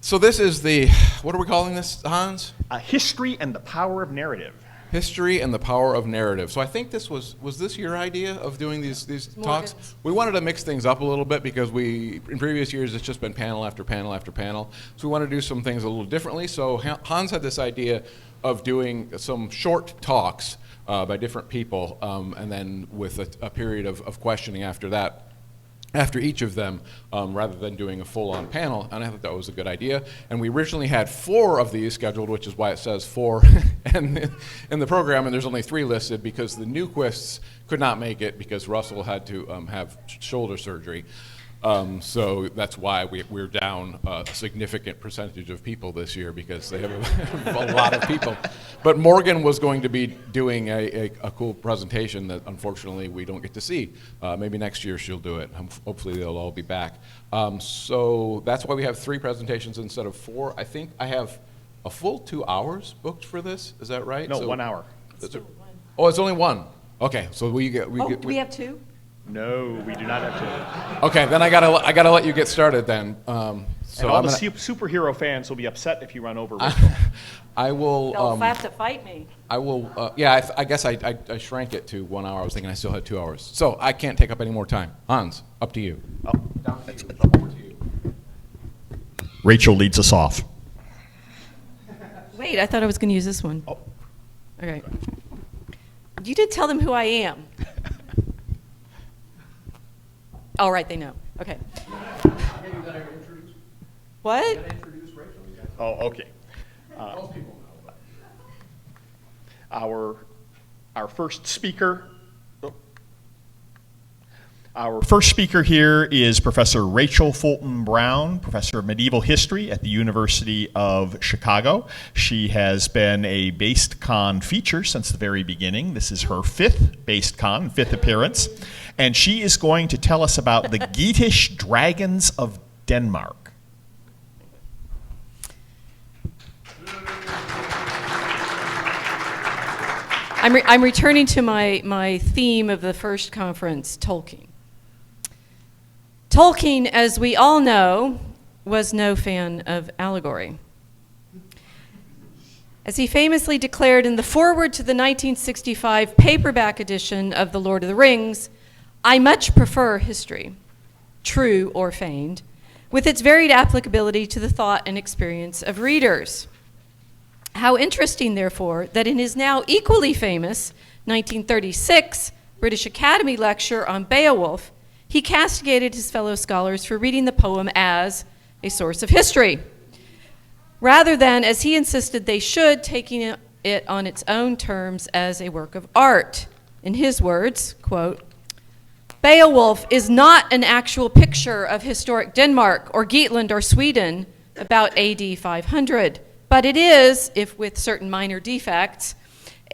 So this is the, what are we calling this, Hans? History and the Power of Narrative. History and the Power of Narrative. So I think this was this your idea of doing these talks? We wanted to mix things up a little bit because in previous years, it's just been panel after panel after panel. So we want to do some things a little differently. So Hans had this idea of doing some short talks by different people, and then with a period of questioning after that, after each of them, rather than doing a full-on panel, and I thought that was a good idea. And we originally had 4 of these scheduled, which is why it says 4 in the program, and there's only 3 listed because the Newquists could not make it because Russell had to have shoulder surgery. So that's why we're down a significant percentage of people this year because they have a lot of people. But Morgan was going to be doing a cool presentation that unfortunately we don't get to see. Maybe next year she'll do it. Hopefully they'll all be back. So that's why we have 3 presentations instead of 4. I think I have a full 2 hours booked for this. Is that right? No, 1 hour. Oh, it's only 1. Okay, so we we have 2? No, we do not have to. Okay, then I gotta let you get started then. So And all the superhero fans will be upset if you run over Rachel. I will. They'll have to fight me. I will. Yeah, I guess I shrank it to 1 hour. I was thinking I still had 2 hours, so I can't take up any more time. Hans, up to you. Oh. Over to you. Rachel leads us off. Wait, I thought I was going to use this one. Oh. Okay. You did tell them who I am. All right, they know. Okay. What? Oh, okay. Our first speaker. Our first speaker here is Professor Rachel Fulton Brown, Professor of Medieval History at the University of Chicago. She has been a Based Con feature since the very beginning. This is her 5th Based Con, 5th appearance. And she is going to tell us about the Geatish dragons of Denmark. I'm returning to my theme of the first conference, Tolkien. Tolkien, as we all know, was no fan of allegory. As he famously declared in the foreword to the 1965 paperback edition of The Lord of the Rings, I much prefer history, true or feigned, with its varied applicability to the thought and experience of readers. How interesting, therefore, that in his now equally famous 1936 British Academy lecture on Beowulf, he castigated his fellow scholars for reading the poem as a source of history, rather than, as he insisted they should, taking it on its own terms as a work of art. In his words, quote, Beowulf is not an actual picture of historic Denmark or Geatland or Sweden about AD 500, but it is, if with certain minor defects,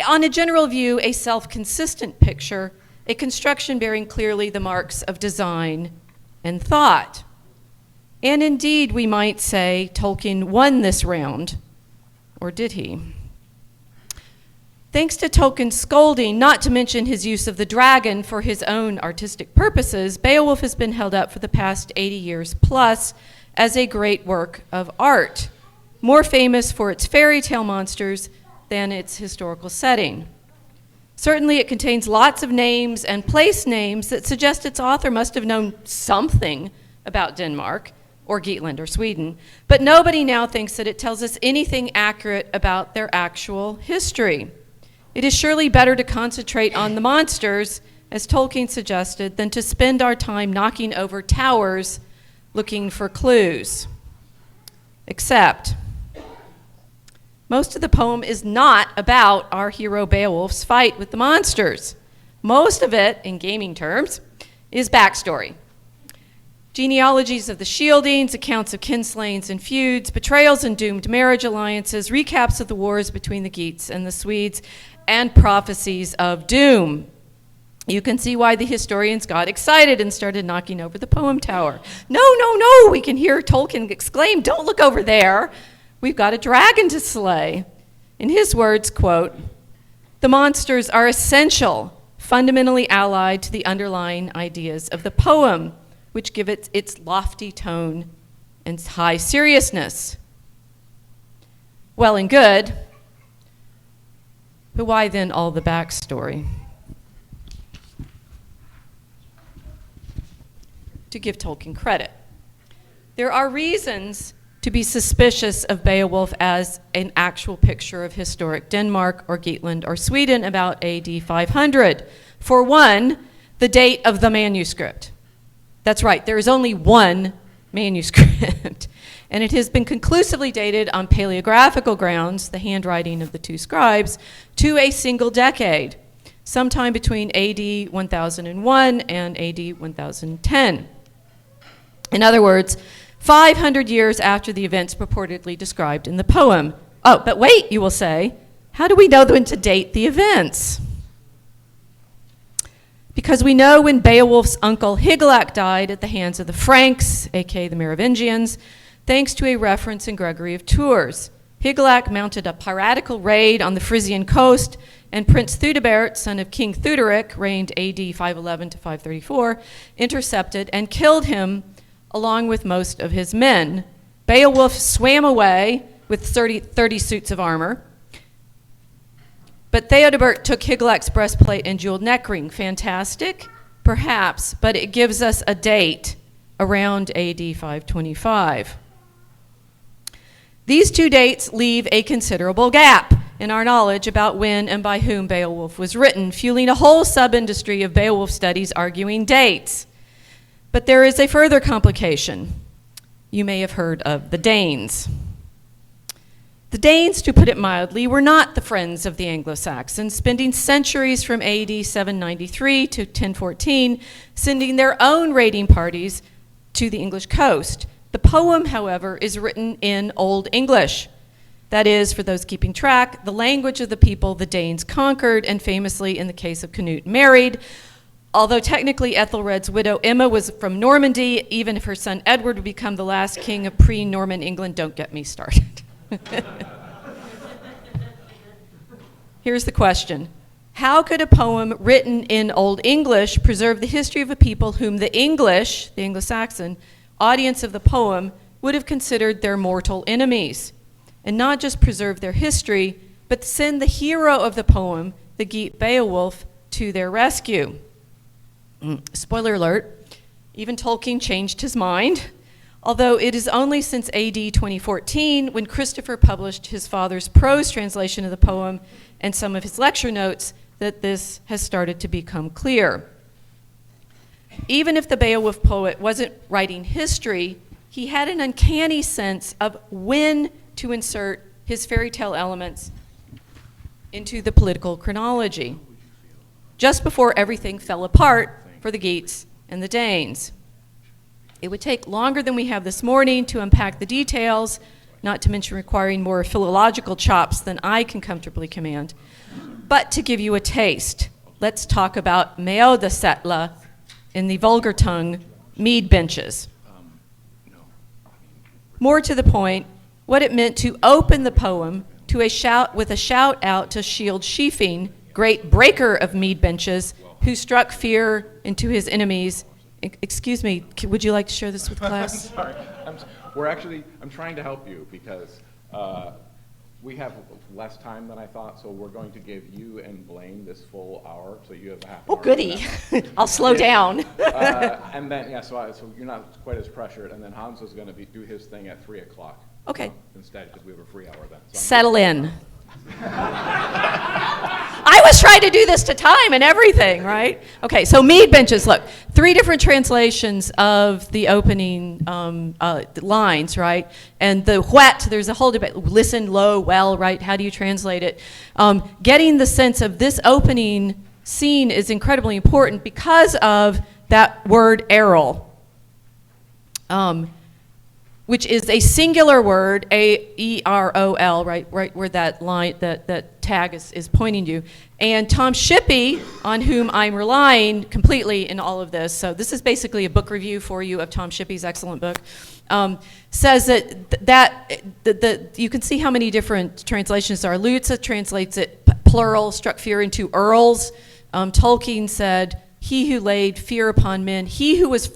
on a general view, a self-consistent picture, a construction bearing clearly the marks of design and thought. And indeed, we might say Tolkien won this round, or did he? Thanks to Tolkien's scolding, not to mention his use of the dragon for his own artistic purposes, Beowulf has been held up for the past 80 years plus as a great work of art, more famous for its fairy tale monsters than its historical setting. Certainly it contains lots of names and place names that suggest its author must have known something about Denmark or Geatland or Sweden, but nobody now thinks that it tells us anything accurate about their actual history. It is surely better to concentrate on the monsters, as Tolkien suggested, than to spend our time knocking over towers looking for clues. Except, most of the poem is not about our hero Beowulf's fight with the monsters. Most of it, in gaming terms, is backstory. Genealogies of the Shieldings, accounts of kinslayings and feuds, betrayals and doomed marriage alliances, recaps of the wars between the Geats and the Swedes, and prophecies of doom. You can see why the historians got excited and started knocking over the poem tower. No, no, no, we can hear Tolkien exclaim, don't look over there. We've got a dragon to slay. In his words, quote, the monsters are essential, fundamentally allied to the underlying ideas of the poem, which give it its lofty tone and high seriousness. Well and good, but why then all the backstory? To give Tolkien credit. There are reasons to be suspicious of Beowulf as an actual picture of historic Denmark or Geatland or Sweden about AD 500. For one, the date of the manuscript. That's right, there is only one manuscript, and it has been conclusively dated on paleographical grounds, the handwriting of the two scribes, to a single decade, sometime between AD 1001 and AD 1010. In other words, 500 years after the events purportedly described in the poem. Oh, but wait, you will say, how do we know when to date the events? Because we know when Beowulf's uncle Hygelac died at the hands of the Franks, aka the Merovingians, thanks to a reference in Gregory of Tours. Hygelac mounted a piratical raid on the Frisian coast, and Prince Theudebert, son of King Theuderic, reigned AD 511 to 534, intercepted and killed him along with most of his men. Beowulf swam away with 30 suits of armor, but Theudebert took Hygelac's breastplate and jeweled neck ring. Fantastic? Perhaps, but it gives us a date around AD 525. These two dates leave a considerable gap in our knowledge about when and by whom Beowulf was written, fueling a whole sub-industry of Beowulf studies arguing dates. But there is a further complication. You may have heard of the Danes. The Danes, to put it mildly, were not the friends of the Anglo-Saxons, spending centuries from AD 793 to 1014 sending their own raiding parties to the English coast. The poem, however, is written in Old English. That is, for those keeping track, the language of the people the Danes conquered, and famously, in the case of Canute, married. Although technically Ethelred's widow Emma was from Normandy, even if her son Edward would become the last king of pre-Norman England, don't get me started. Here's the question. How could a poem written in Old English preserve the history of a people whom the English, the Anglo-Saxon, audience of the poem would have considered their mortal enemies? And not just preserve their history, but send the hero of the poem, the Geat Beowulf, to their rescue? Spoiler alert, even Tolkien changed his mind, although it is only since AD 2014, when Christopher published his father's prose translation of the poem and some of his lecture notes, that this has started to become clear. Even if the Beowulf poet wasn't writing history, he had an uncanny sense of when to insert his fairy tale elements into the political chronology, just before everything fell apart for the Geats and the Danes. It would take longer than we have this morning to unpack the details, not to mention requiring more philological chops than I can comfortably command. But to give you a taste, let's talk about meodasetla, in the vulgar tongue, mead benches. More to the point, what it meant to open the poem to a shout out to Shield Sheafing, great breaker of mead benches, who struck fear into his enemies. Excuse me, would you like to share this with class? Sorry, I'm trying to help you because we have less time than I thought, so we're going to give you and Blaine this full hour, so you have a half hour. Oh, goody. I'll slow down. And then, so you're not quite as pressured, and then Hans is going to do his thing at 3 o'clock. Okay. Instead, because we have a free hour then. So Settle in. I was trying to do this to time and everything, right? Okay, so mead benches, look, 3 different translations of the opening lines, right? And the whet, there's a whole debate, listen, low, well, right? How do you translate it? Getting the sense of this opening scene is incredibly important because of that word errol. Which is a singular word, A-E-R-O-L, right where that line, that tag is pointing you. And Tom Shippey, on whom I'm relying completely in all of this, so this is basically a book review for you of Tom Shippey's excellent book, says that you can see how many different translations there are. Lutze translates it plural, struck fear into earls. Tolkien said he who laid fear upon men, he who was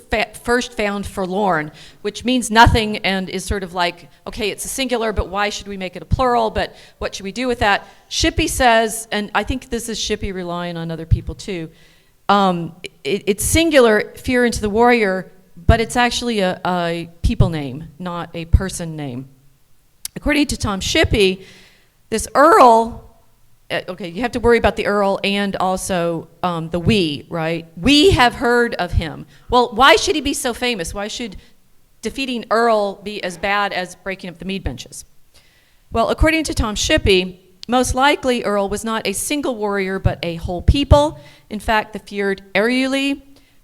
first found forlorn, which means nothing and is sort of like, okay, it's a singular, but why should we make it a plural? But what should we do with that? Shippey says, and I think this is Shippey relying on other people too, it's singular, fear into the warrior, but it's actually a people name, not a person name. According to Tom Shippey, this Earl, okay, you have to worry about the Earl and also the we, right? We have heard of him. Well, why should he be so famous? Why should defeating Earl be as bad as breaking up the mead benches? Well, according to Tom Shippey, most likely Earl was not a single warrior, but a whole people. In fact, the feared Eruli,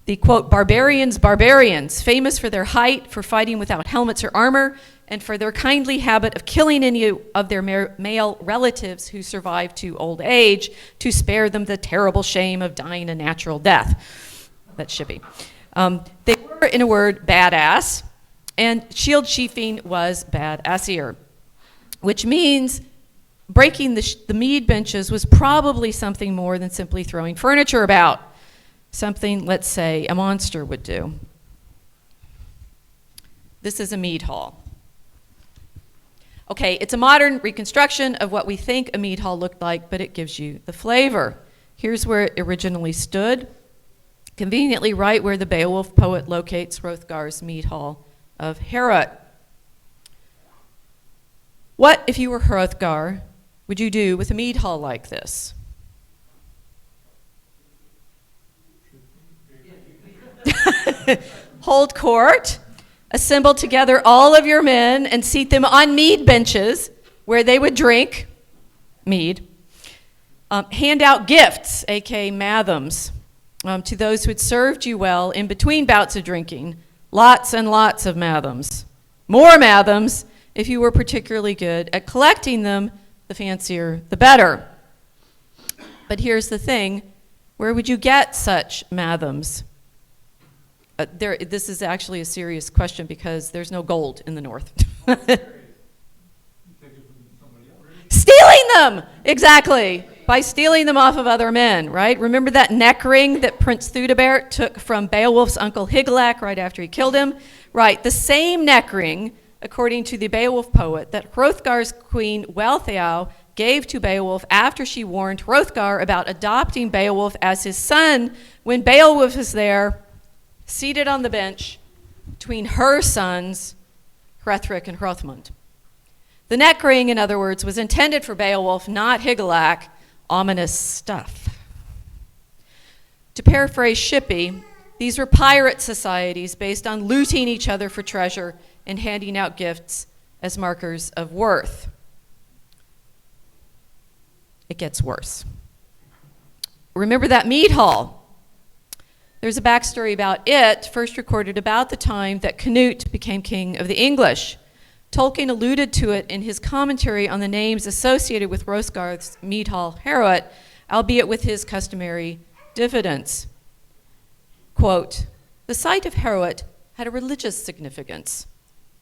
the quote, barbarians, famous for their height, for fighting without helmets or armor, and for their kindly habit of killing any of their male relatives who survived to old age to spare them the terrible shame of dying a natural death. That's Shippey. They were, in a word, badass, and shield sheafing was badassier, which means breaking the mead benches was probably something more than simply throwing furniture about, something, let's say, a monster would do. This is a mead hall. Okay, it's a modern reconstruction of what we think a mead hall looked like, but it gives you the flavor. Here's where it originally stood, conveniently right where the Beowulf poet locates Hrothgar's mead hall of Heorot. What, if you were Hrothgar, would you do with a mead hall like this? Hold court, assemble together all of your men and seat them on mead benches where they would drink mead. Hand out gifts, aka mathams, to those who had served you well in between bouts of drinking. Lots and lots of mathams. More mathams if you were particularly good at collecting them, the fancier the better. But here's the thing, where would you get such mathams? This is actually a serious question because there's no gold in the north. Stealing them! Exactly. By stealing them off of other men, right? Remember that neck ring that Prince Theudebert took from Beowulf's uncle Hygelac right after he killed him? Right, the same neck ring, according to the Beowulf poet, that Hrothgar's queen Wealhtheow gave to Beowulf after she warned Hrothgar about adopting Beowulf as his son when Beowulf was there, seated on the bench between her sons, Hrethric and Hrothmund. The neck ring, in other words, was intended for Beowulf, not Hygelac. Ominous stuff. To paraphrase Shippey, these were pirate societies based on looting each other for treasure and handing out gifts as markers of worth. It gets worse. Remember that mead hall? There's a backstory about it, first recorded about the time that Canute became king of the English. Tolkien alluded to it in his commentary on the names associated with Hrothgar's mead hall Heorot, albeit with his customary diffidence. Quote, the site of Heorot had a religious significance,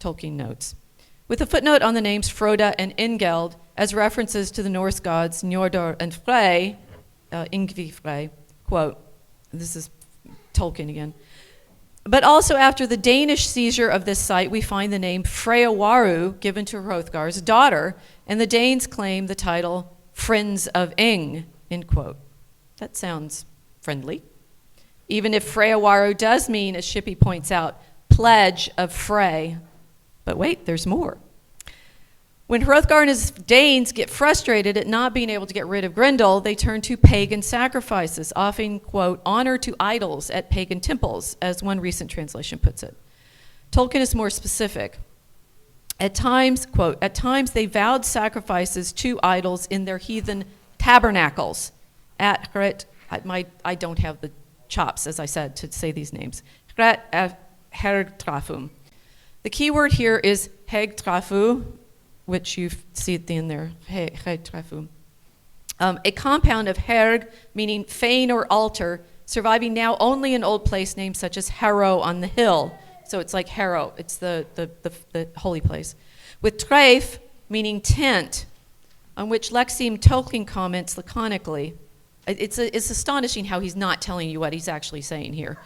Tolkien notes, with a footnote on the names Froda and Ingeld as references to the Norse gods Njordr and Frey, Yngvi Frey, quote, this is Tolkien again. But also after the Danish seizure of this site, we find the name Freyawaru given to Hrothgar's daughter, and the Danes claim the title Friends of Ing, end quote. That sounds friendly. Even if Freyawaru does mean, as Shippey points out, pledge of Frey. But wait, there's more. When Hrothgar and his Danes get frustrated at not being able to get rid of Grendel, they turn to pagan sacrifices, offering, quote, honor to idols at pagan temples, as one recent translation puts it. Tolkien is more specific. At times, quote, at times they vowed sacrifices to idols in their heathen tabernacles. At Hret, I don't have the chops, as I said, to say these names. Hret Hergtrafum. The key word here is Hegtrafu, which you see at the end there, a compound of herg, meaning fane or altar, surviving now only in old place names such as Harrow on the hill. So it's like Harrow, it's the holy place. With treif, meaning tent, on which Lexime Tolkien comments laconically, It's astonishing how he's not telling you what he's actually saying here.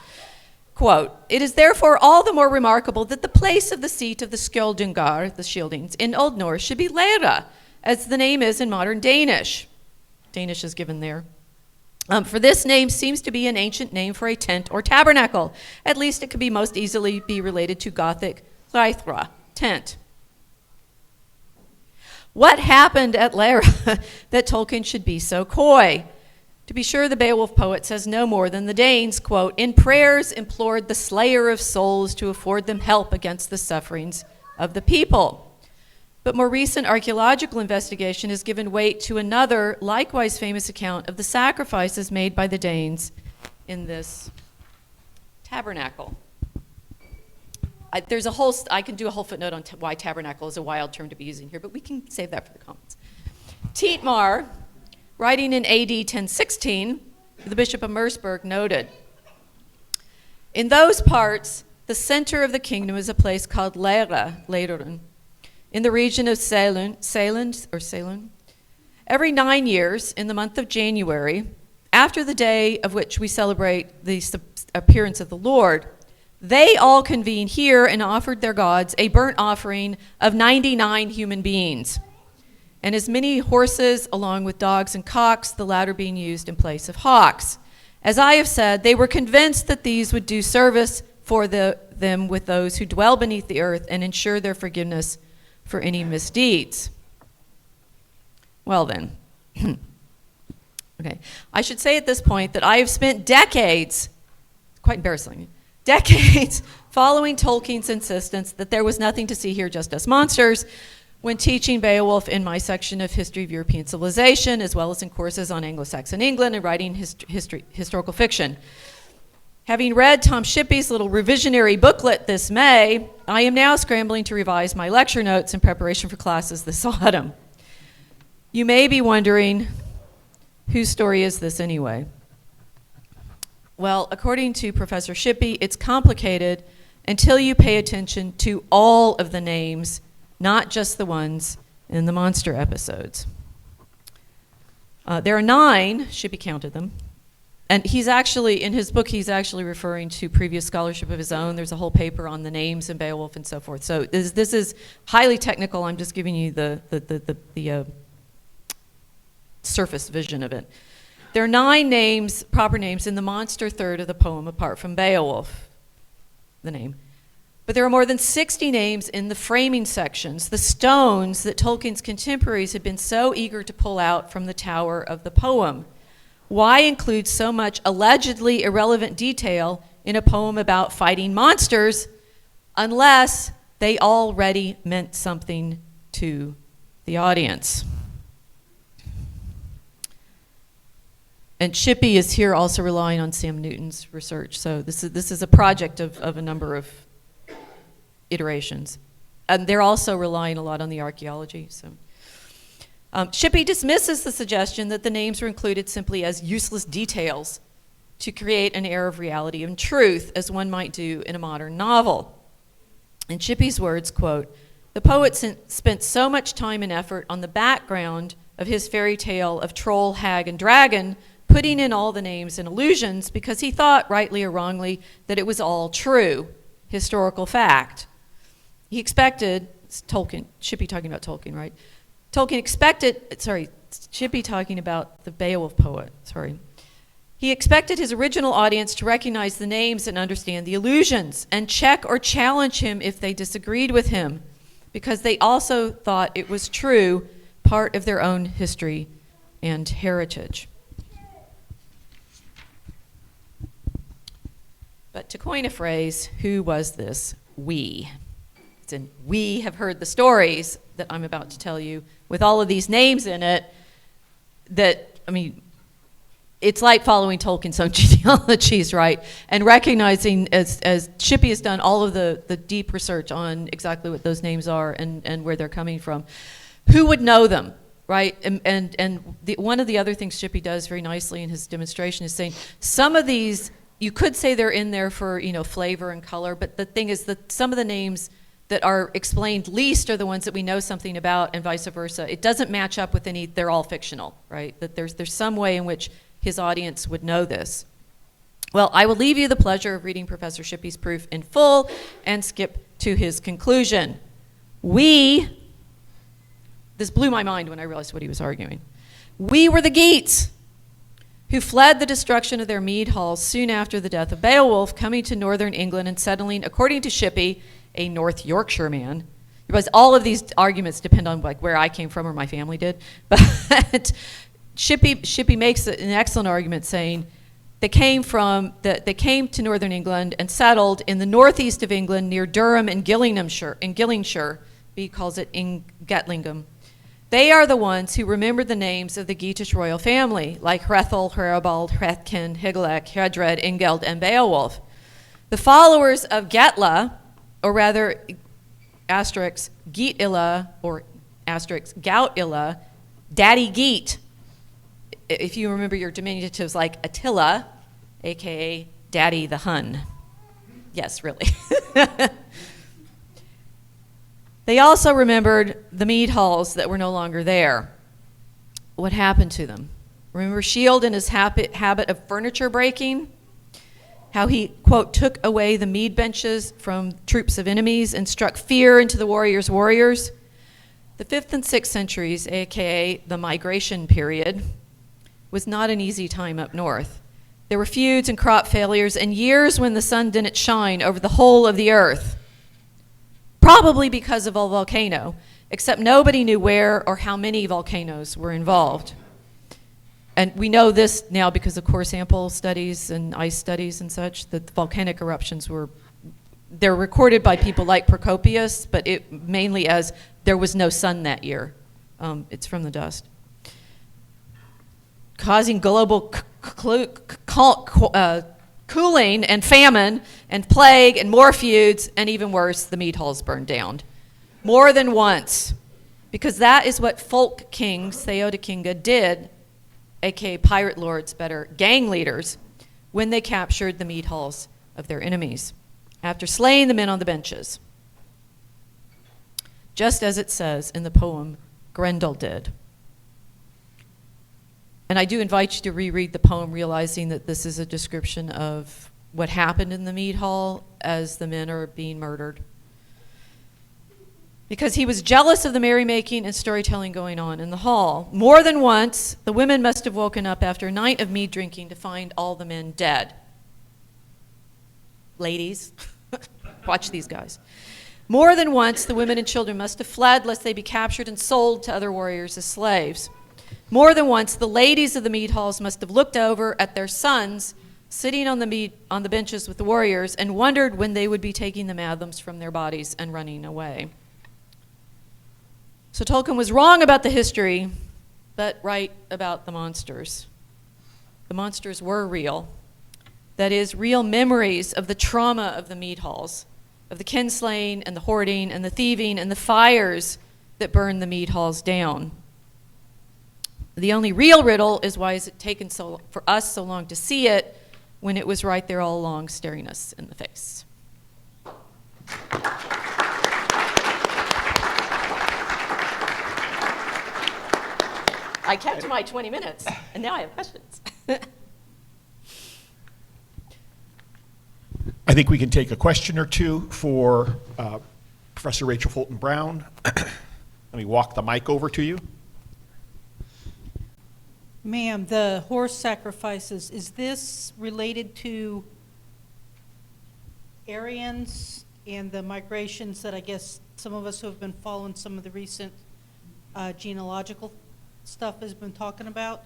Quote, "It is therefore all the more remarkable that the place of the seat of the Skjoldungar, the Scyldings, in Old Norse should be Lera, as the name is in modern Danish." Danish is given there. "For this name seems to be an ancient name for a tent or tabernacle. At least it could be most easily be related to Gothic Leithra, tent." What happened at Lera that Tolkien should be so coy? To be sure, the Beowulf poet says no more than the Danes, quote, "in prayers implored the slayer of souls to afford them help against the sufferings of the people." But more recent archaeological investigation has given weight to another, likewise famous account of the sacrifices made by the Danes in this tabernacle. I can do a whole footnote on why tabernacle is a wild term to be using here, but we can save that for the comments. Tietmar, writing in AD 1016, the Bishop of Merseburg noted, "In those parts, the center of the kingdom is a place called Lera, Lerun, in the region of Seilund. Every 9 years, in the month of January, after the day of which we celebrate the appearance of the Lord, they all convened here and offered their gods a burnt offering of 99 human beings, and as many horses along with dogs and cocks, the latter being used in place of hawks. As I have said, they were convinced that these would do service for them with those who dwell beneath the earth and ensure their forgiveness for any misdeeds." Well then, okay. I should say at this point that I have spent decades, quite embarrassing, decades following Tolkien's insistence that there was nothing to see here, just us monsters, when teaching Beowulf in my section of History of European Civilization, as well as in courses on Anglo-Saxon England and writing historical fiction. Having read Tom Shippey's little revisionary booklet this May, I am now scrambling to revise my lecture notes in preparation for classes this autumn. You may be wondering, whose story is this anyway? Well, according to Professor Shippey, it's complicated until you pay attention to all of the names, not just the ones in the monster episodes. There are 9, Shippey counted them, and he's actually, in his book, he's actually referring to previous scholarship of his own. There's a whole paper on the names in Beowulf and so forth. So this is highly technical. I'm just giving you the surface vision of it. There are 9 names, proper names, in the monster third of the poem, apart from Beowulf, the name. But there are more than 60 names in the framing sections, the stones that Tolkien's contemporaries had been so eager to pull out from the tower of the poem. Why include so much allegedly irrelevant detail in a poem about fighting monsters unless they already meant something to the audience? And Shippey is here also relying on Sam Newton's research. So this is a project of a number of iterations. And they're also relying a lot on the archaeology. So Shippey dismisses the suggestion that the names were included simply as useless details to create an air of reality and truth, as one might do in a modern novel. In Shippey's words, quote, "The poet spent so much time and effort on the background of his fairy tale of troll, hag, and dragon, putting in all the names and allusions because he thought, rightly or wrongly, that it was all true, historical fact. He expected," Tolkien, Shippey talking about Tolkien, right? Shippey talking about the Beowulf poet, He expected his original audience to recognize the names and understand the allusions and check or challenge him if they disagreed with him, because they also thought it was true, part of their own history and heritage. But to coin a phrase, who was this we? And we have heard the stories that I'm about to tell you with all of these names in it that, I mean, it's like following Tolkien's own genealogies, right? And recognizing, as Shippey has done all of the deep research on exactly what those names are and where they're coming from. Who would know them, right? One of the other things Shippey does very nicely in his demonstration is saying some of these, you could say they're in there for, flavor and color, but the thing is that some of the names that are explained least are the ones that we know something about, and vice versa. It doesn't match up with any, they're all fictional, right? That there's some way in which his audience would know this. Well, I will leave you the pleasure of reading Professor Shippey's proof in full and skip to his conclusion. This blew my mind when I realized what he was arguing. We were the Geats who fled the destruction of their mead halls soon after the death of Beowulf, coming to northern England and settling, according to Shippey, a North Yorkshire man. Because all of these arguments depend on like where I came from or my family did. But Shippey makes an excellent argument saying they came to northern England and settled in the northeast of England near Durham and Gillingshire. He calls it Geatlingham. They are the ones who remembered the names of the Geatish royal family, like Hrethel, Heribald, Hrathkin, Hygelac, Heardred, Ingeld, and Beowulf. The followers of Getla, or rather asterisk Geatilla, or asterisk Goutilla, Daddy Geat, if you remember your diminutives like Attila, aka Daddy the Hun. Yes, really. They also remembered the mead halls that were no longer there. What happened to them? Remember Shield and his habit of furniture breaking? How he, quote, took away the mead benches from troops of enemies and struck fear into the warriors' warriors? The 5th and 6th centuries, aka the migration period, was not an easy time up north. There were feuds and crop failures and years when the sun didn't shine over the whole of the earth. Probably because of a volcano, except nobody knew where or how many volcanoes were involved. And we know this now because of core sample studies and ice studies and such, that the volcanic eruptions they're recorded by people like Procopius, but it mainly as there was no sun that year. It's from the dust. Causing global cooling and famine and plague and more feuds, and even worse, the mead halls burned down. More than once. Because that is what folk kings, Theodekinga, did, aka pirate lords, better, gang leaders, when they captured the mead halls of their enemies, after slaying the men on the benches. Just as it says in the poem Grendel did. And I do invite you to reread the poem, realizing that this is a description of what happened in the mead hall as the men are being murdered. Because he was jealous of the merrymaking and storytelling going on in the hall. More than once, the women must have woken up after a night of mead drinking to find all the men dead. Ladies, watch these guys. More than once, the women and children must have fled lest they be captured and sold to other warriors as slaves. More than once, the ladies of the mead halls must have looked over at their sons sitting on the benches with the warriors and wondered when they would be taking the mathoms from their bodies and running away. So Tolkien was wrong about the history, but right about the monsters. The monsters were real. That is, real memories of the trauma of the mead halls, of the kinslaying and the hoarding and the thieving and the fires that burned the mead halls down. The only real riddle is why is it taken for us so long to see it when it was right there all along staring us in the face. I kept my 20 minutes, and now I have questions. I think we can take a question or two for Professor Rachel Fulton Brown. Let me walk the mic over to you. Ma'am, the horse sacrifices, is this related to Aryans and the migrations that I guess some of us who have been following some of the recent genealogical stuff has been talking about?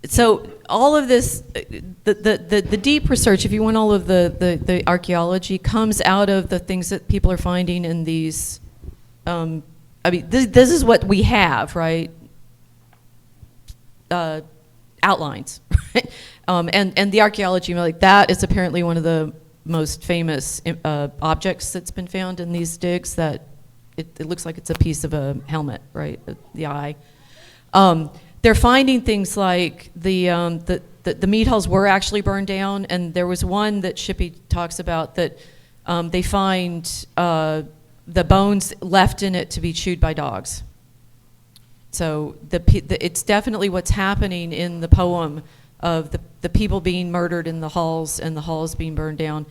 So all of this, the deep research, if you want all of the archaeology, comes out of the things that people are finding in these, I mean, this is what we have, right? Outlines, right? And the archaeology, like that is apparently one of the most famous objects that's been found in these digs, that it looks like it's a piece of a helmet, right? The eye. They're finding things like the mead halls were actually burned down, and there was one that Shippey talks about that they find the bones left in it to be chewed by dogs. So it's definitely what's happening in the poem of the people being murdered in the halls and the halls being burned down.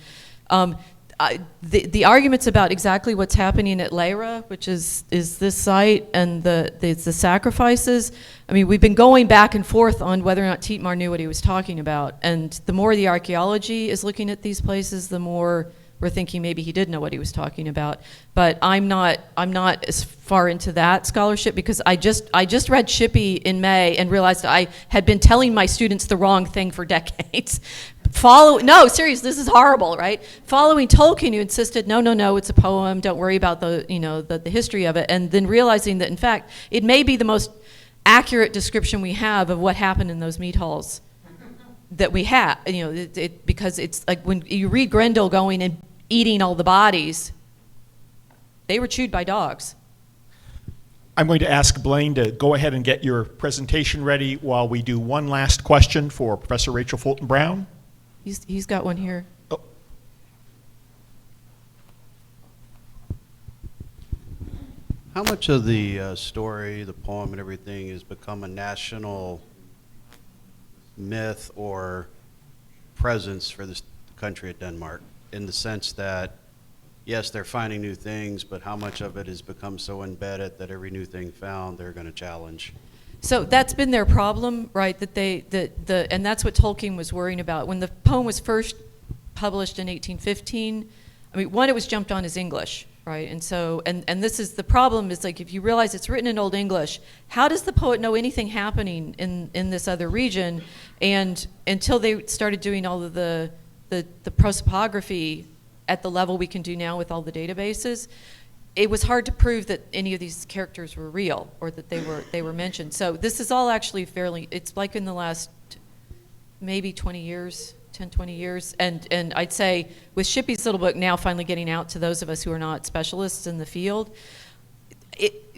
The arguments about exactly what's happening at Lyra, which is this site, and the sacrifices, I mean, we've been going back and forth on whether or not Tietmar knew what he was talking about. And the more the archaeology is looking at these places, the more we're thinking maybe he did know what he was talking about. But I'm not as far into that scholarship, because I just read Shippey in May and realized I had been telling my students the wrong thing for decades. No, seriously, this is horrible, right? Following Tolkien, who insisted, no, it's a poem, don't worry about the history of it, and then realizing that, in fact, it may be the most accurate description we have of what happened in those mead halls that we have, because it's like when you read Grendel going and eating all the bodies, they were chewed by dogs. I'm going to ask Blaine to go ahead and get your presentation ready while we do one last question for Professor Rachel Fulton Brown. He's got one here. Oh. How much of the story, the poem, and everything has become a national myth or presence for this country of Denmark, in the sense that, yes, they're finding new things, but how much of it has become so embedded that every new thing found they're going to challenge? So that's been their problem, right? And that's what Tolkien was worrying about. When the poem was first published in 1815, I mean, one, it was jumped on as English, right? And so, and this is the problem, is like, if you realize it's written in Old English, how does the poet know anything happening in this other region? And until they started doing all of the prosopography at the level we can do now with all the databases, it was hard to prove that any of these characters were real or that they were mentioned. So this is all actually it's like in the last maybe 20 years, 10, 20 years. And I'd say with Shippey's little book now finally getting out to those of us who are not specialists in the field,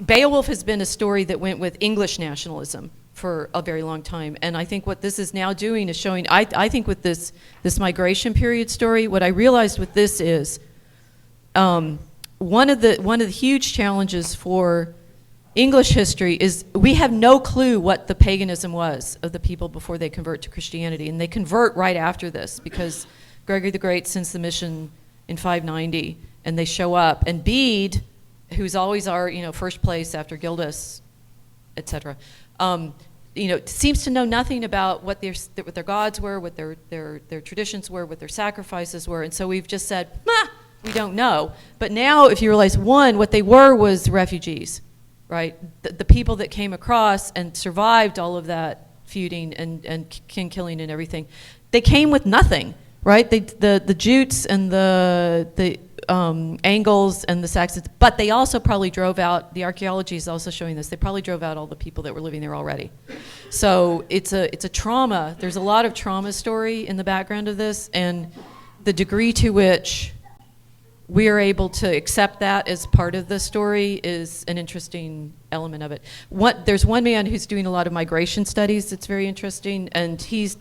Beowulf has been a story that went with English nationalism for a very long time. And I think what this is now doing is showing, I think with this migration period story, what I realized with this is, one of the huge challenges for English history is we have no clue what the paganism was of the people before they convert to Christianity, and they convert right after this because Gregory the Great sends the mission in 590, and they show up, and Bede, who's always our first place after Gildas, etc., seems to know nothing about what their gods were, what their traditions were, what their sacrifices were, and so we've just said, we don't know. But now, if you realize, one, what they were was refugees, right? The people that came across and survived all of that feuding and kin killing and everything, they came with nothing, right? The Jutes and the Angles and the Saxons, but they also probably drove out, the archaeology is also showing this, they probably drove out all the people that were living there already. So it's a trauma, there's a lot of trauma story in the background of this, and the degree to which we are able to accept that as part of the story is an interesting element of it. There's one man who's doing a lot of migration studies that's very interesting, and he's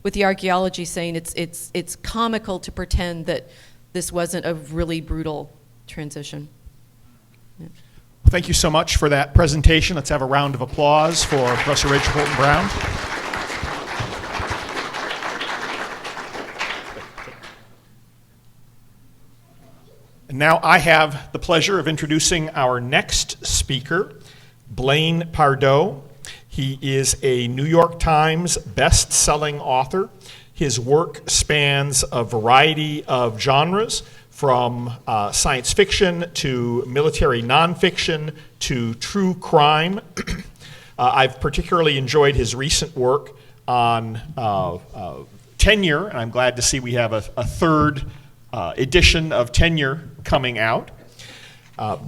with the archaeology saying it's comical to pretend that this wasn't a really brutal transition. Yeah. Thank you so much for that presentation. Let's have a round of applause for Professor Rachel Fulton Brown. And now I have the pleasure of introducing our next speaker, Blaine Pardoe. He is a New York Times best-selling author. His work spans a variety of genres, from science fiction to military nonfiction to true crime. I've particularly enjoyed his recent work on tenure, and I'm glad to see we have a third edition of Tenure coming out.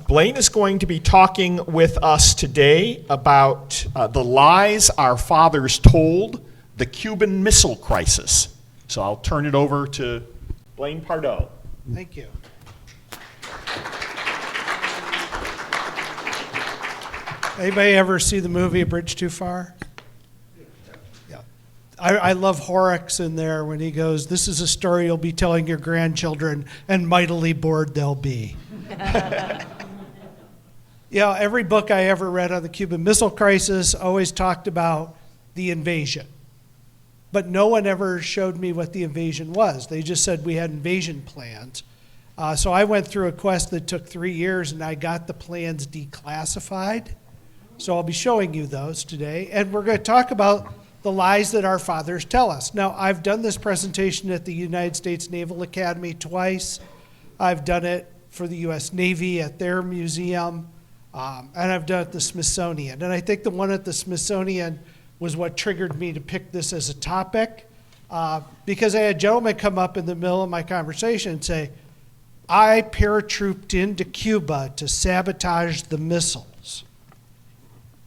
Blaine is going to be talking with us today about the lies our fathers told, the Cuban Missile Crisis. So I'll turn it over to Blaine Pardoe. Thank you. Anybody ever see the movie A Bridge Too Far? Yeah. I love Horrocks in there when he goes, "This is a story you'll be telling your grandchildren, and mightily bored they'll be." Every book I ever read on the Cuban Missile Crisis always talked about the invasion. But no one ever showed me what the invasion was. They just said we had invasion plans. So I went through a quest that took 3 years, and I got the plans declassified. So I'll be showing you those today. And we're going to talk about the lies that our fathers tell us. Now, I've done this presentation at the United States Naval Academy twice. I've done it for the U.S. Navy at their museum, and I've done it at the Smithsonian. And I think the one at the Smithsonian was what triggered me to pick this as a topic, because I had a gentleman come up in the middle of my conversation and say, I paratrooped into Cuba to sabotage the missiles.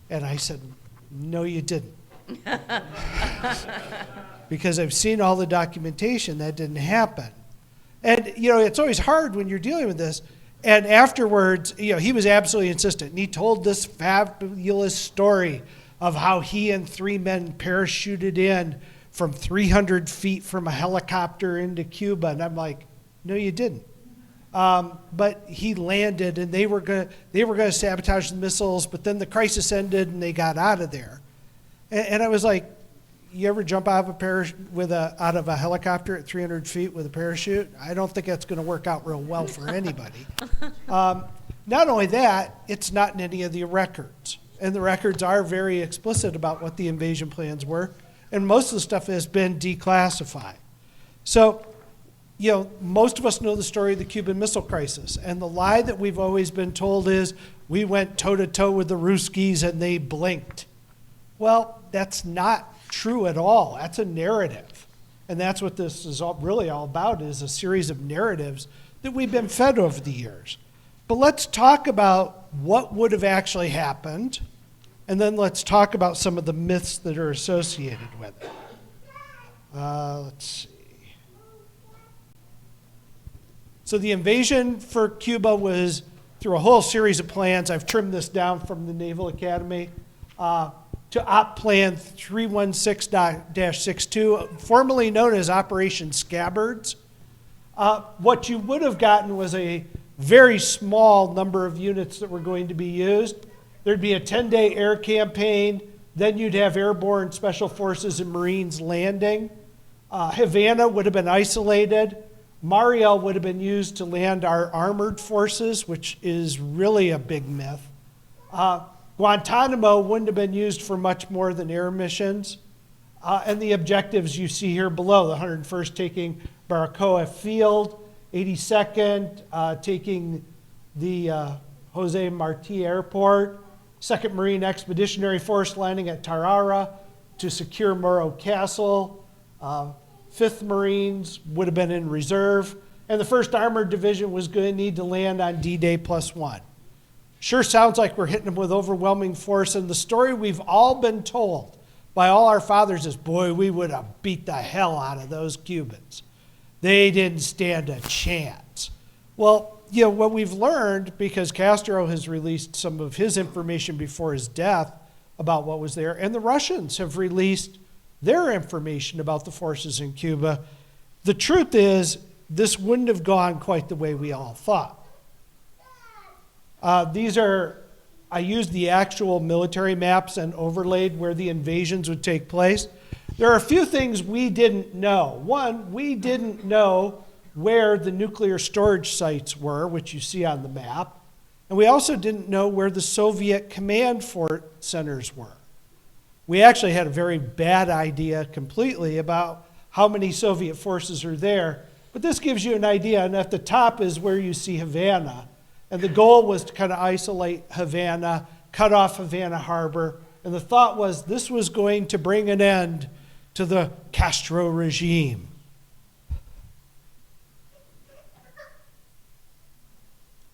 And I said, no, you didn't. Because I've seen all the documentation, that didn't happen. And, it's always hard when you're dealing with this. And afterwards, he was absolutely insistent. And he told this fabulous story of how he and 3 men parachuted in from 300 feet from a helicopter into Cuba. And I'm like, no, you didn't. But he landed, and they were going to sabotage the missiles, but then the crisis ended, and they got out of there. And I was like, you ever jump out of a helicopter at 300 feet with a parachute? I don't think that's going to work out real well for anybody. Not only that, it's not in any of the records. And the records are very explicit about what the invasion plans were. And most of the stuff has been declassified. So, most of us know the story of the Cuban Missile Crisis. And the lie that we've always been told is we went toe-to-toe with the Ruskies and they blinked. Well, that's not true at all. That's a narrative. And that's what this is really all about, is a series of narratives that we've been fed over the years. But let's talk about what would have actually happened, and then let's talk about some of the myths that are associated with it. Let's see. So the invasion for Cuba was through a whole series of plans. I've trimmed this down from the Naval Academy. To Op Plan 316-62, formerly known as Operation Scabbards. What you would have gotten was a very small number of units that were going to be used. There'd be a 10-day air campaign, then you'd have airborne special forces and Marines landing. Havana would have been isolated. Mariel would have been used to land our armored forces, which is really a big myth. Guantanamo wouldn't have been used for much more than air missions. And the objectives you see here below, the 101st taking Baracoa Field, 82nd taking the Jose Marti Airport, 2nd Marine Expeditionary Force landing at Tarara to secure Morro Castle, 5th Marines would have been in reserve, and the 1st Armored Division was going to need to land on D-Day +1. Sure sounds like we're hitting them with overwhelming force, and the story we've all been told by all our fathers is, boy, we would have beat the hell out of those Cubans. They didn't stand a chance. Well, what we've learned, because Castro has released some of his information before his death about what was there, and the Russians have released their information about the forces in Cuba, the truth is this wouldn't have gone quite the way we all thought. I used the actual military maps and overlaid where the invasions would take place. There are a few things we didn't know. One, we didn't know where the nuclear storage sites were, which you see on the map. And we also didn't know where the Soviet command centers were. We actually had a very bad idea completely about how many Soviet forces are there. But this gives you an idea, and at the top is where you see Havana. And the goal was to kind of isolate Havana, cut off Havana Harbor. And the thought was this was going to bring an end to the Castro regime.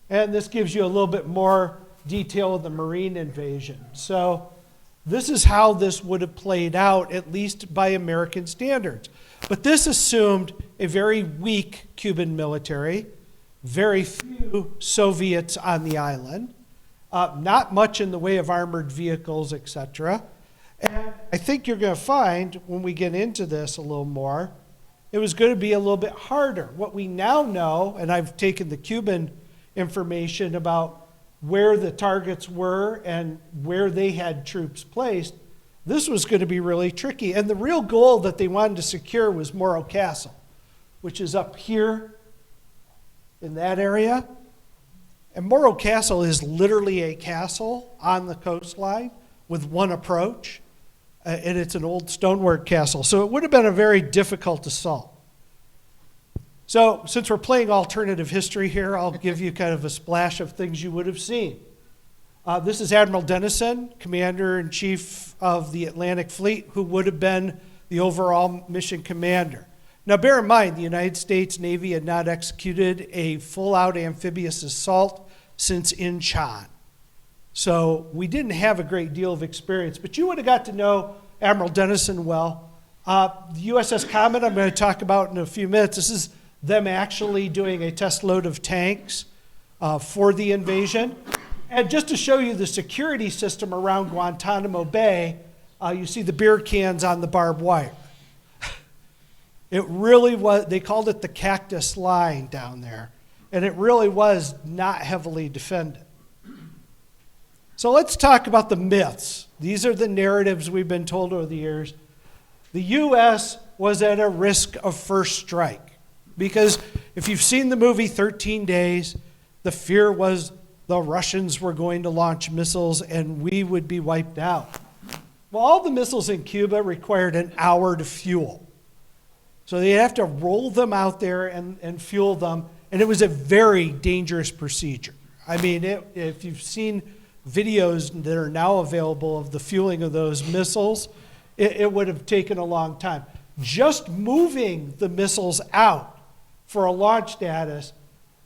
And this gives you a little bit more detail of the Marine invasion. So this is how this would have played out, at least by American standards. But this assumed a very weak Cuban military, very few Soviets on the island, not much in the way of armored vehicles, etc. And I think you're going to find, when we get into this a little more, it was going to be a little bit harder. What we now know, and I've taken the Cuban information about where the targets were and where they had troops placed, this was going to be really tricky. And the real goal that they wanted to secure was Morro Castle, which is up here in that area. And Morro Castle is literally a castle on the coastline with one approach. And it's an old stonework castle. So it would have been a very difficult assault. So since we're playing alternative history here, I'll give you kind of a splash of things you would have seen. This is Admiral Dennison, Commander-in-Chief of the Atlantic Fleet, who would have been the overall mission commander. Now bear in mind, the United States Navy had not executed a full-out amphibious assault since Incheon. So we didn't have a great deal of experience, but you would have got to know Admiral Dennison well. The USS Comet I'm going to talk about in a few minutes. This is them actually doing a test load of tanks for the invasion. And just to show you the security system around Guantanamo Bay, you see the beer cans on the barbed wire. It really was, they called it the cactus line down there, and it really was not heavily defended. So let's talk about the myths. These are the narratives we've been told over the years. The U.S. was at a risk of first strike because if you've seen the movie 13 Days, the fear was the Russians were going to launch missiles and we would be wiped out. Well, all the missiles in Cuba required an hour to fuel. So they have to roll them out there and fuel them, and it was a very dangerous procedure. I mean, if you've seen videos that are now available of the fueling of those missiles, it would have taken a long time. Just moving the missiles out for a launch status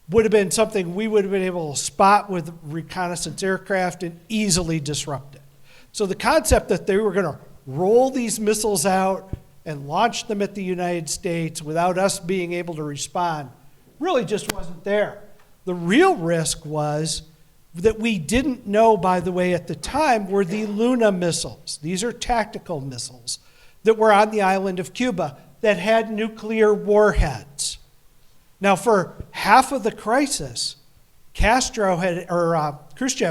would have been something we would have been able to spot with reconnaissance aircraft and easily disrupt it. So the concept that they were going to roll these missiles out and launch them at the United States without us being able to respond really just wasn't there. The real risk was that we didn't know, by the way, at the time, were the Luna missiles. These are tactical missiles that were on the island of Cuba that had nuclear warheads. Now, for half of the crisis, Khrushchev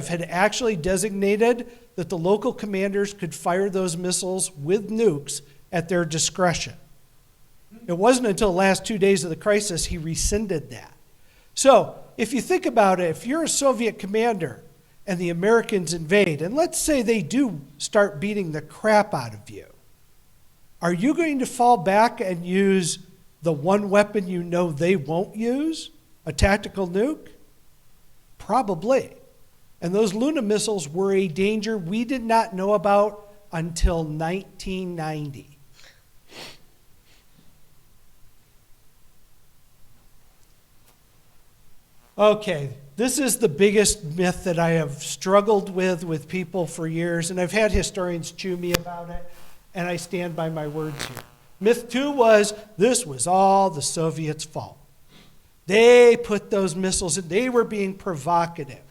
had actually designated that the local commanders could fire those missiles with nukes at their discretion. It wasn't until the last 2 days of the crisis he rescinded that. So, if you think about it, if you're a Soviet commander and the Americans invade, and let's say they do start beating the crap out of you, are you going to fall back and use the one weapon you know they won't use, a tactical nuke? Probably. And those Luna missiles were a danger we did not know about until 1990. Okay, this is the biggest myth that I have struggled with people for years, and I've had historians chew me about it, and I stand by my words here. Myth 2 was, this was all the Soviets' fault. They put those missiles in, they were being provocative.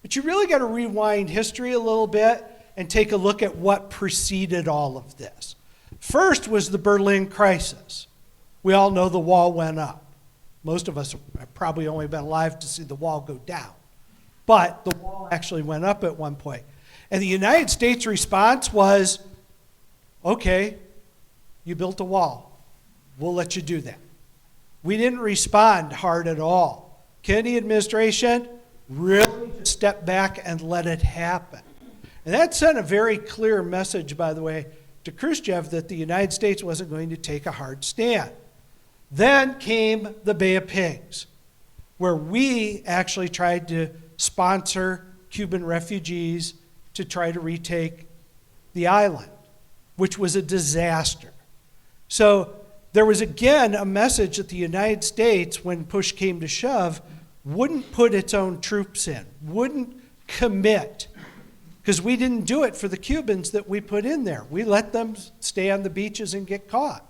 But you really got to rewind history a little bit and take a look at what preceded all of this. First was the Berlin crisis. We all know the wall went up. Most of us have probably only been alive to see the wall go down. But the wall actually went up at one point. And the United States response was, okay, you built a wall. We'll let you do that. We didn't respond hard at all. Kennedy administration really just stepped back and let it happen. And that sent a very clear message, by the way, to Khrushchev that the United States wasn't going to take a hard stand. Then came the Bay of Pigs, where we actually tried to sponsor Cuban refugees to try to retake the island, which was a disaster. So there was again a message that the United States, when push came to shove, wouldn't put its own troops in, wouldn't commit, because we didn't do it for the Cubans that we put in there. We let them stay on the beaches and get caught.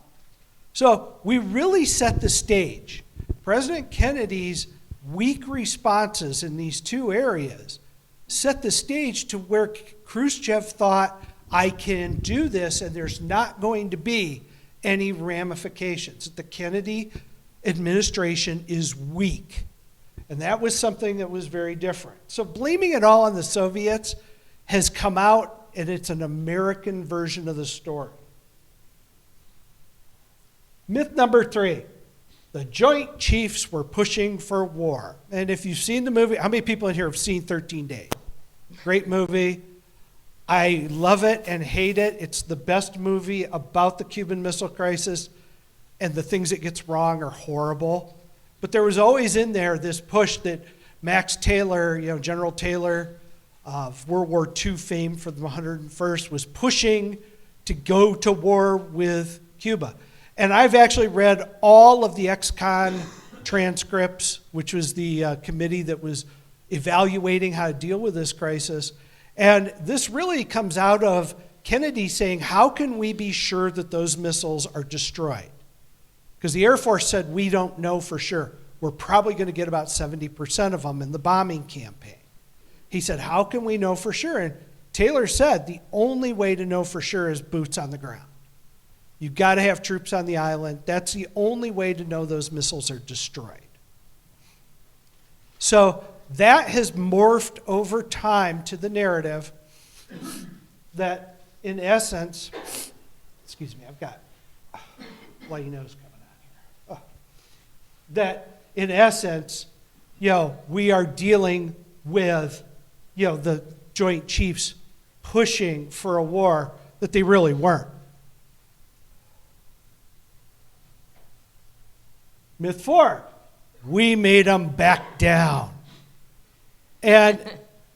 So we really set the stage. President Kennedy's weak responses in these two areas set the stage to where Khrushchev thought, I can do this and there's not going to be any ramifications. The Kennedy administration is weak. And that was something that was very different. So blaming it all on the Soviets has come out, and it's an American version of the story. Myth number 3. The Joint Chiefs were pushing for war. And if you've seen the movie, how many people in here have seen 13 Days? Great movie. I love it and hate it. It's the best movie about the Cuban Missile Crisis, and the things it gets wrong are horrible. But there was always in there this push that Max Taylor, General Taylor of World War II fame for the 101st, was pushing to go to war with Cuba. And I've actually read all of the ex-con transcripts, which was the committee that was evaluating how to deal with this crisis. And this really comes out of Kennedy saying, how can we be sure that those missiles are destroyed? Because the Air Force said, we don't know for sure. We're probably going to get about 70% of them in the bombing campaign. He said, how can we know for sure? And Taylor said, the only way to know for sure is boots on the ground. You've got to have troops on the island. That's the only way to know those missiles are destroyed. So that has morphed over time to the narrative that, in essence, excuse me, I've got bloody nose coming out here. That, in essence, we are dealing with, the Joint Chiefs pushing for a war that they really weren't. Myth 4, we made them back down. And,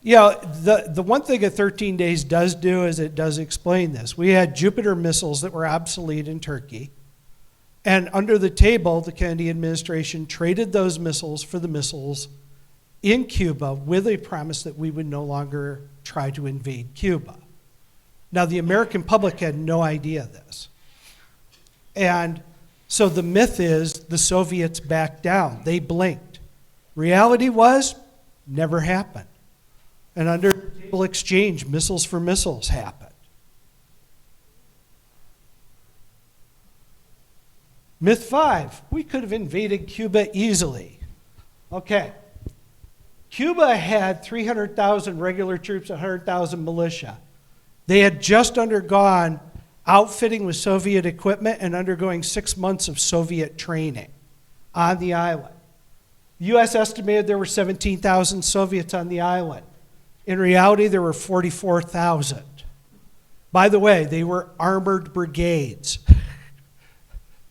the one thing that 13 Days does do is it does explain this. We had Jupiter missiles that were obsolete in Turkey. And under the table, the Kennedy administration traded those missiles for the missiles in Cuba with a promise that we would no longer try to invade Cuba. Now, the American public had no idea this. And so the myth is the Soviets backed down. They blinked. Reality was, never happened. And under table exchange, missiles for missiles happened. Myth 5, we could have invaded Cuba easily. Okay. Cuba had 300,000 regular troops, 100,000 militia. They had just undergone outfitting with Soviet equipment and undergoing 6 months of Soviet training on the island. The U.S. estimated there were 17,000 Soviets on the island. In reality, there were 44,000. By the way, they were armored brigades.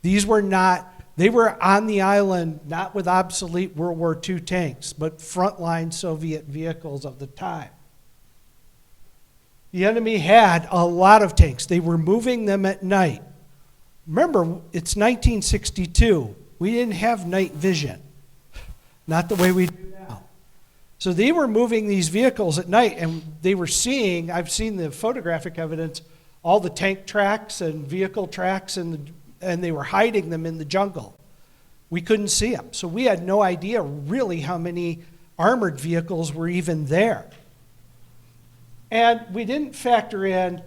They were on the island not with obsolete World War II tanks, but frontline Soviet vehicles of the time. The enemy had a lot of tanks. They were moving them at night. Remember, it's 1962. We didn't have night vision, not the way we do now. So they were moving these vehicles at night, and they were seeing, I've seen the photographic evidence, all the tank tracks and vehicle tracks, and they were hiding them in the jungle. We couldn't see them. So we had no idea really how many armored vehicles were even there. And we didn't factor in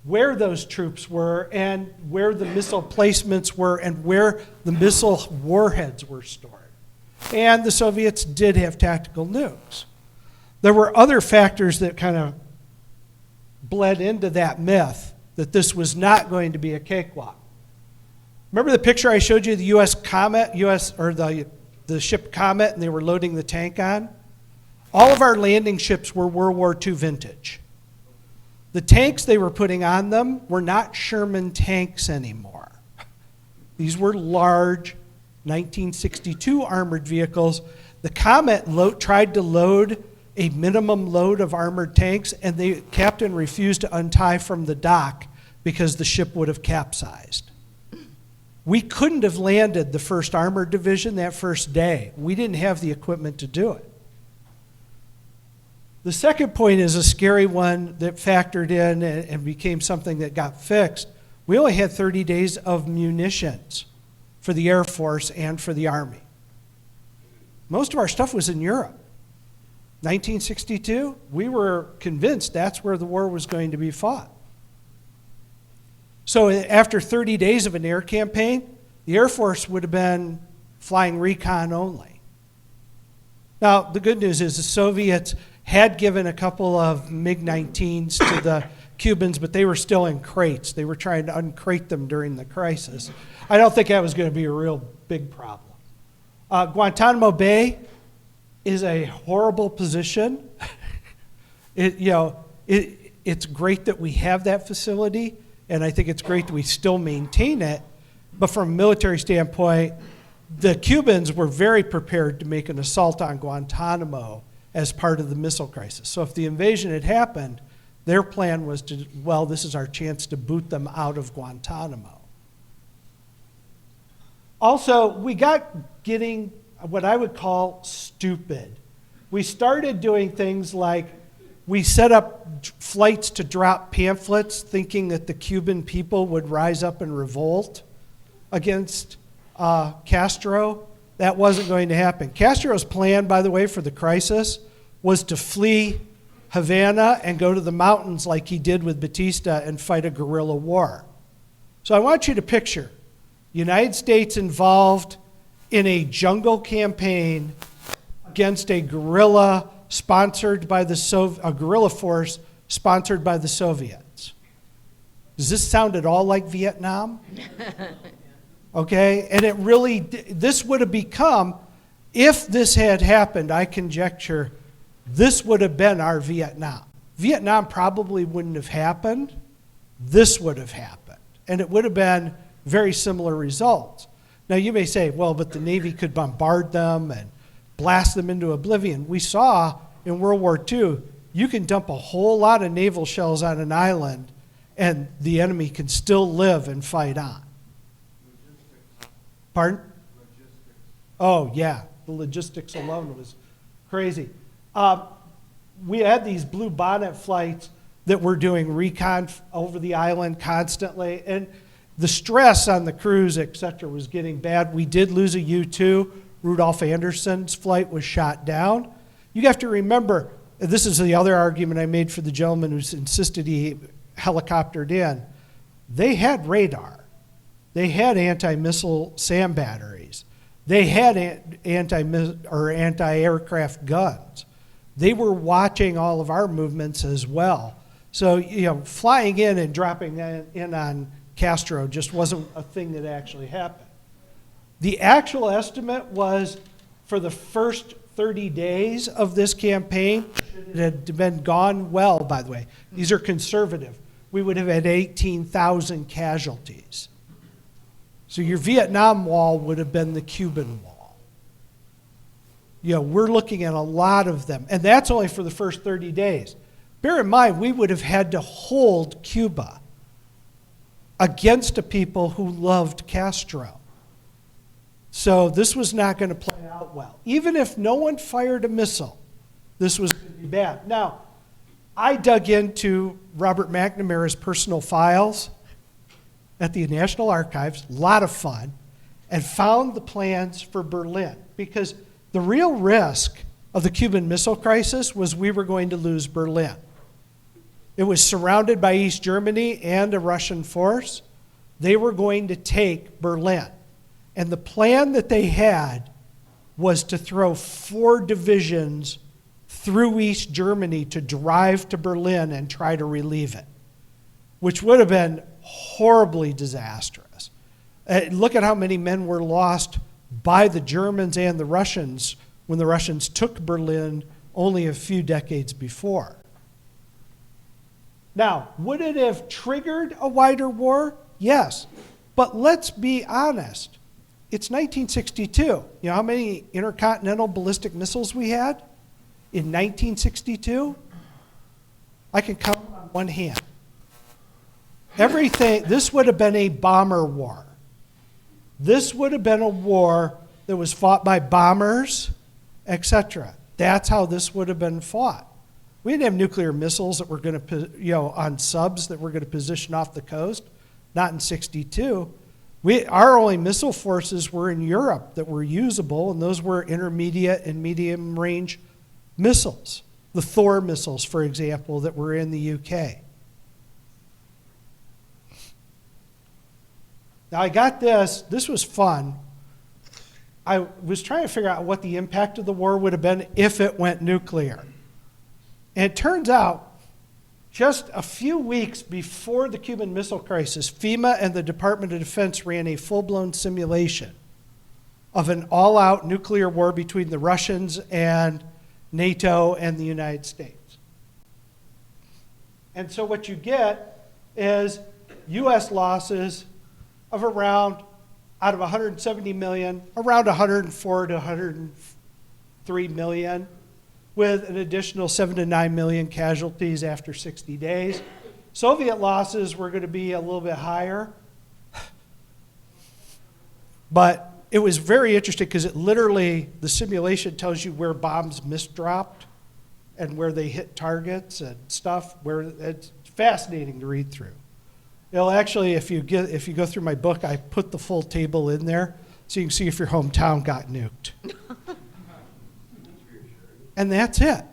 where those troops were and where the missile placements were and where the missile warheads were stored. And the Soviets did have tactical nukes. There were other factors that kind of bled into that myth that this was not going to be a cakewalk. Remember the picture I showed you, the the ship Comet, and they were loading the tank on? All of our landing ships were World War II vintage. The tanks they were putting on them were not Sherman tanks anymore. These were large 1962 armored vehicles. The Comet tried to load a minimum load of armored tanks, and the captain refused to untie from the dock because the ship would have capsized. We couldn't have landed the 1st Armored Division that first day. We didn't have the equipment to do it. The second point is a scary one that factored in and became something that got fixed. We only had 30 days of munitions for the Air Force and for the Army. Most of our stuff was in Europe. 1962, we were convinced that's where the war was going to be fought. So after 30 days of an air campaign, the Air Force would have been flying recon only. Now, the good news is the Soviets had given a couple of MiG-19s to the Cubans, but they were still in crates. They were trying to uncrate them during the crisis. I don't think that was going to be a real big problem. Guantanamo Bay is a horrible position. It's great that we have that facility, and I think it's great that we still maintain it. But from a military standpoint, the Cubans were very prepared to make an assault on Guantanamo as part of the missile crisis. So if the invasion had happened, their plan was to, well, this is our chance to boot them out of Guantanamo. Also, we got getting what I would call stupid. We started doing things like we set up flights to drop pamphlets thinking that the Cuban people would rise up and revolt against Castro. That wasn't going to happen. Castro's plan, by the way, for the crisis was to flee Havana and go to the mountains like he did with Batista and fight a guerrilla war. So I want you to picture the United States involved in a jungle campaign against a guerrilla sponsored by a guerrilla force sponsored by the Soviets. Does this sound at all like Vietnam? Okay, and it really, this would have become, if this had happened, I conjecture, this would have been our Vietnam. Vietnam probably wouldn't have happened. This would have happened. And it would have been very similar results. Now you may say, well, but the Navy could bombard them and blast them into oblivion. We saw in World War II, you can dump a whole lot of naval shells on an island and the enemy can still live and fight on. Pardon? Logistics. Oh, yeah. The logistics alone was crazy. We had these blue bonnet flights that were doing recon over the island constantly, and the stress on the crews, et cetera, was getting bad. We did lose a U-2. Rudolph Anderson's flight was shot down. You have to remember, this is the other argument I made for the gentleman who insisted he helicoptered in. They had radar. They had anti-missile SAM batteries. They had anti-aircraft guns. They were watching all of our movements as well. So, flying in and dropping in on Castro just wasn't a thing that actually happened. The actual estimate was for the first 30 days of this campaign, it had been gone well, by the way. These are conservative. We would have had 18,000 casualties. So your Vietnam Wall would have been the Cuban Wall. We're looking at a lot of them, and that's only for the first 30 days. Bear in mind, we would have had to hold Cuba against a people who loved Castro. So this was not going to play out well. Even if no one fired a missile, this was going to be bad. Now, I dug into Robert McNamara's personal files at the National Archives, a lot of fun, and found the plans for Berlin. Because the real risk of the Cuban Missile Crisis was we were going to lose Berlin. It was surrounded by East Germany and a Russian force. They were going to take Berlin. And the plan that they had was to throw 4 divisions through East Germany to drive to Berlin and try to relieve it, which would have been horribly disastrous. Look at how many men were lost by the Germans and the Russians when the Russians took Berlin only a few decades before. Now, would it have triggered a wider war? Yes. But let's be honest. It's 1962. You know how many intercontinental ballistic missiles we had in 1962? I can count on one hand. This would have been a bomber war. This would have been a war that was fought by bombers, etc. That's how this would have been fought. We didn't have nuclear missiles that were going to, on subs that were going to position off the coast. Not in 62. Our only missile forces were in Europe that were usable, and those were intermediate and medium range missiles. The Thor missiles, for example, that were in the UK. Now I got this. This was fun. I was trying to figure out what the impact of the war would have been if it went nuclear. And it turns out, just a few weeks before the Cuban Missile Crisis, FEMA and the Department of Defense ran a full-blown simulation of an all-out nuclear war between the Russians and NATO and the United States. And so what you get is U.S. losses of around, out of 170 million, around 104 to 103 million, with an additional 7 to 9 million casualties after 60 days. Soviet losses were going to be a little bit higher. But it was very interesting because it literally, the simulation tells you where bombs misdropped and where they hit targets and stuff, where it's fascinating to read through. It'll actually, if you go through my book, I put the full table in there so you can see if your hometown got nuked. And that's it.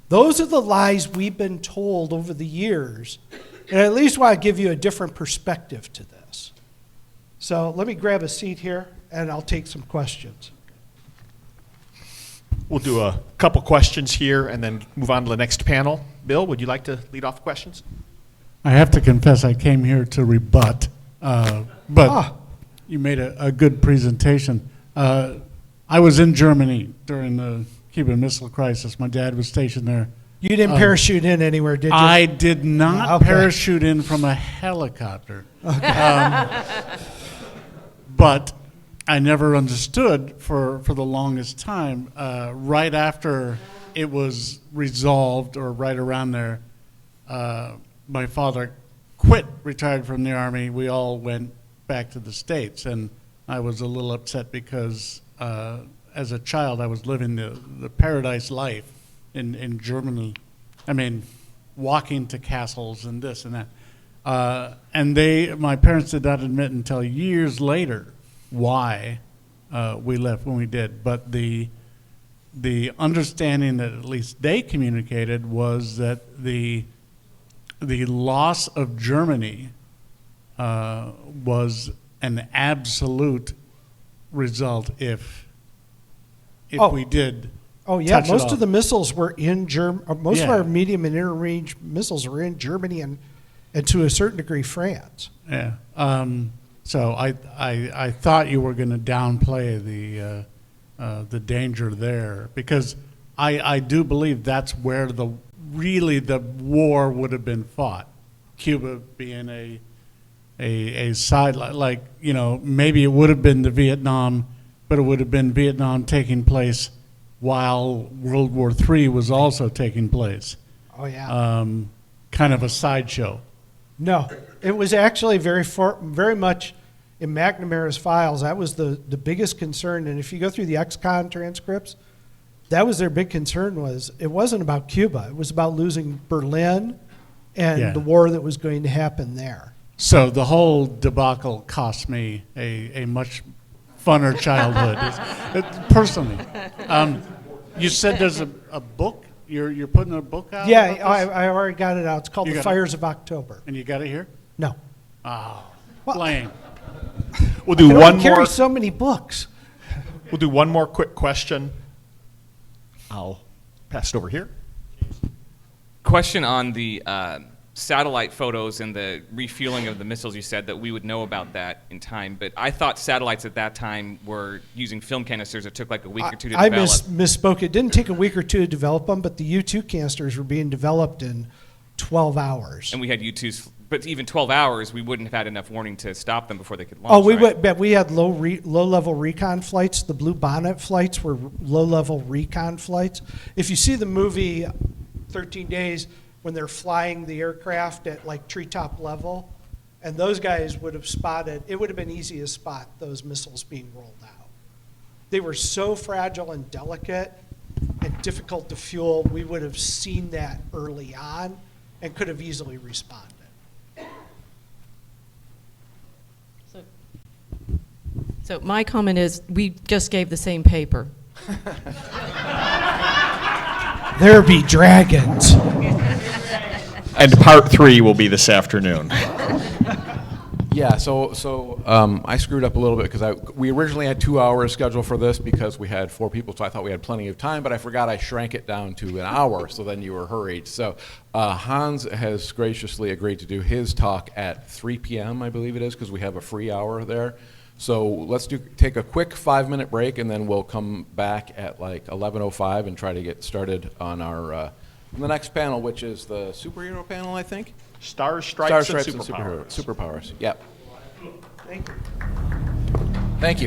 Those are the lies we've been told over the years. And I at least want to give you a different perspective to this. So let me grab a seat here, and I'll take some questions. We'll do a couple questions here and then move on to the next panel. Bill, would you like to lead off the questions? I have to confess I came here to rebut, but you made a good presentation. I was in Germany during the Cuban Missile Crisis. My dad was stationed there. You didn't parachute in anywhere, did you? I did not Okay. parachute in from a helicopter. But I never understood for the longest time. Right after it was resolved, or right around there, my father retired from the Army. We all went back to the States, and I was a little upset because as a child I was living the paradise life in Germany. I mean, walking to castles and this and that. And my parents did not admit until years later why we left when we did. But the understanding that at least they communicated was that the loss of Germany was an absolute result if we did. Oh yeah, touch it most off. of the missiles were in Germany. Most of Yeah. our medium and inter-range missiles were in Germany and to a certain degree France. Yeah. So I thought you were going to downplay the danger there, because I do believe that's where the war would have been fought. Cuba being a sideline, like, you know, maybe it would have been the Vietnam, but it would have been Vietnam taking place while World War III was also taking place. Oh yeah. Kind of a sideshow. No, it was actually very much in McNamara's files. That was the biggest concern. And if you go through the ex-con transcripts, that was their big concern. It wasn't about Cuba. It was about losing Berlin and Yeah. the war that was going to happen there. So the whole debacle cost me a much funner childhood, personally. You said there's a book? You're putting a book out? Yeah, about this? I already got it out. It's called You The got it? Fires of October. And you got it here? No. Oh, Well, Blaine. We'll I do can one only carry more. so many books. We'll do one more quick question. I'll pass it over here. Question on the satellite photos and the refueling of the missiles. You said that we would know about that in time, but I thought satellites at that time were using film canisters. It took like a week or two to I develop. misspoke. It didn't take a week or two to develop them, but the U-2 canisters were being developed in 12 hours. And we had U-2s, but even 12 hours, we wouldn't have had enough warning to stop them before they could launch. Oh, right? we had low-level recon flights. The Blue Bonnet flights were low-level recon flights. If you see the movie 13 Days, when they're flying the aircraft at like treetop level, and those guys would have spotted, it would have been easy to spot those missiles being rolled out. They were so fragile and delicate and difficult to fuel, we would have seen that early on and could have easily responded. So my comment is, we just gave the same paper. There be dragons. And part 3 will be this afternoon. Yeah, so I screwed up a little bit because we originally had 2 hours scheduled for this because we had 4 people, so I thought we had plenty of time, but I forgot I shrank it down to an hour, so then you were hurried. So Hans has graciously agreed to do his talk at 3 p.m., I believe it is, because we have a free hour there. So let's take a quick 5-minute break, and then we'll come back at like 11:05 and try to get started on our the next panel, which is the superhero panel, I think. Stars, Stripes, and and Superpowers. Superpowers. Yep. Thank you. Thank you.